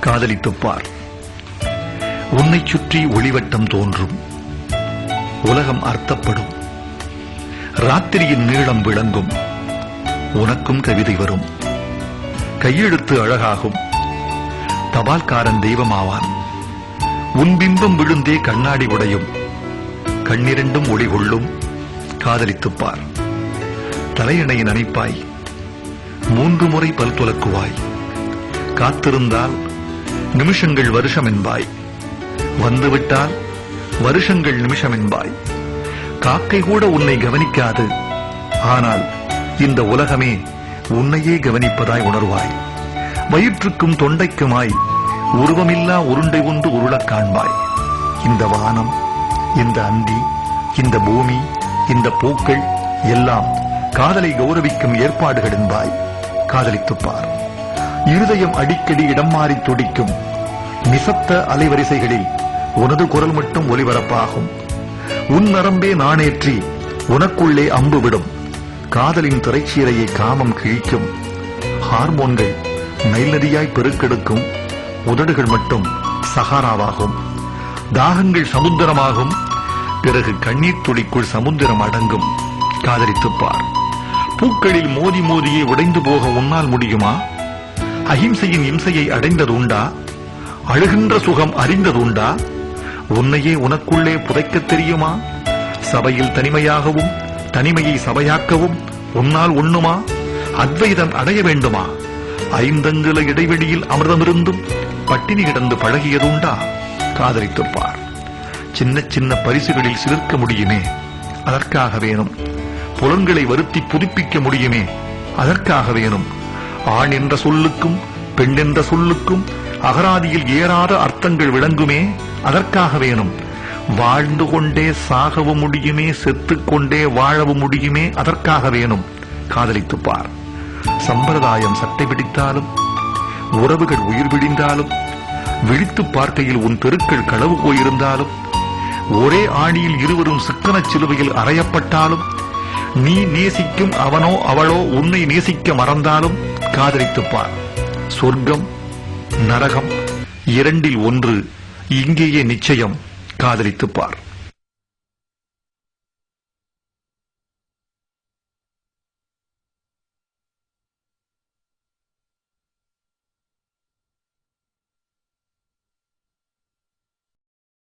காதலித்துப் பார். உன்னைச் சுற்றி ஒளிவட்டம் தோன்றும். உலகம் அர்த்தப்படும். ராத்திரியின் நீளம் விளங்கும். உனக்கும் கவிதை வரும். கையெழுத்து அழகாகும். தபால்காரன் தெய்வமாவான். உன் பிம்பம் விழுந்தே கண்ணாடி உடையும். கண்ணிரண்டும் ஒளி கொள்ளும். காதலித்துப் பார். தலையணை நனைப்பாய். 3 முறை பல் துலக்குவாய். காத்திருந்தால் நிமிஷங்கள் வருஷம் என்பாய். வந்துவிட்டால் வருஷங்கள் நிமிஷம் என்பாய். காக்கை கூட உன்னை கவனிக்காது. ஆனால் இந்த உலகமே உன்னையே கவனிப்பதாய் உணர்வாய். வயிற்றுக்கும் தொண்டைக்குமாய் உருவமில்லா உருண்டை ஒன்று உருளக் காண்பாய். இந்த வானம், இந்த அந்தி, இந்த பூமி, இந்த பூக்கள் எல்லாம் காதலை கௌரவிக்கும் ஏற்பாடுகள் என்பாய். காதலித்துப் பார். இருதயம் அடிக்கடி இடம் மாறி துடிக்கும். நிசப்த அலைவரிசைகளில் உனது குரல் மட்டும் ஒலிபரப்பாகும். உன் நரம்பே நாணேற்றி உனக்குள்ளே அம்பு விடும். காதலின் திரைச்சீரையை காமம் கிழிக்கும். ஹார்மோன்கள் நைல் நதியாய் பெருக்கெடுக்கும். உதடுகள் மட்டும் சஹாராவாகும். தாகங்கள் சமுத்திரமாகும். பிறகு கண்ணீர் துளிக்குள் சமுத்திரம் அடங்கும். காதலித்துப் பார். பூக்களில் மோதி மோதியே உடைந்து போக உன்னால் முடியுமா? அஹிம்சையின் இம்சையை அடைந்தது உண்டா? அழுகின்ற சுகம் அறிந்ததுண்டா? உன்னையே உனக்குள்ளே புதைக்கத் தெரியுமா? சபையில் தனிமையாகவும் தனிமையை சபையாக்கவும் உன்னால் உண்ணுமா? அத்வைதம் அடைய வேண்டுமா? 5 அங்குல இடைவெளியில் அமிர்தமிருந்தும் பட்டினி கிடந்து பழகியதுண்டா? காதலித்துப் பார். சின்ன சின்ன பரிசுகளில் சிலிர்க்க முடியுமே, அதற்காக வேணும். புலன்களை வருத்தி புதுப்பிக்க முடியுமே, அதற்காக வேணும். ஆண் என்ற சொல்லுக்கும் பெண் என்ற சொல்லுக்கும் அகராதியில் ஏறாத அர்த்தங்கள் விளங்குமே, அதற்காக வேணும். வாழ்ந்து கொண்டே சாகவும் முடியுமே, செத்துக்கொண்டே வாழவும் முடியுமே, அதற்காக வேணும். காதலித்துப் பார். சம்பிரதாயம் சட்டை பிடித்தாலும் உறவுகள் உயிர் பிடிந்தாலும் விழித்து பார்க்கையில் உன் தெருக்கள் களவு போயிருந்தாலும் ஒரே ஆணியில் இருவரும் சிக்கனச் சிலுவையில் அறையப்பட்டாலும் நீ நேசிக்கும் அவனோ அவளோ உன்னை நேசிக்க மறந்தாலும் காதலித்துப் பார். சொர்க்கம் நரகம் 2இல் 1 இங்கேயே நிச்சயம். காதலித்துப் பார்.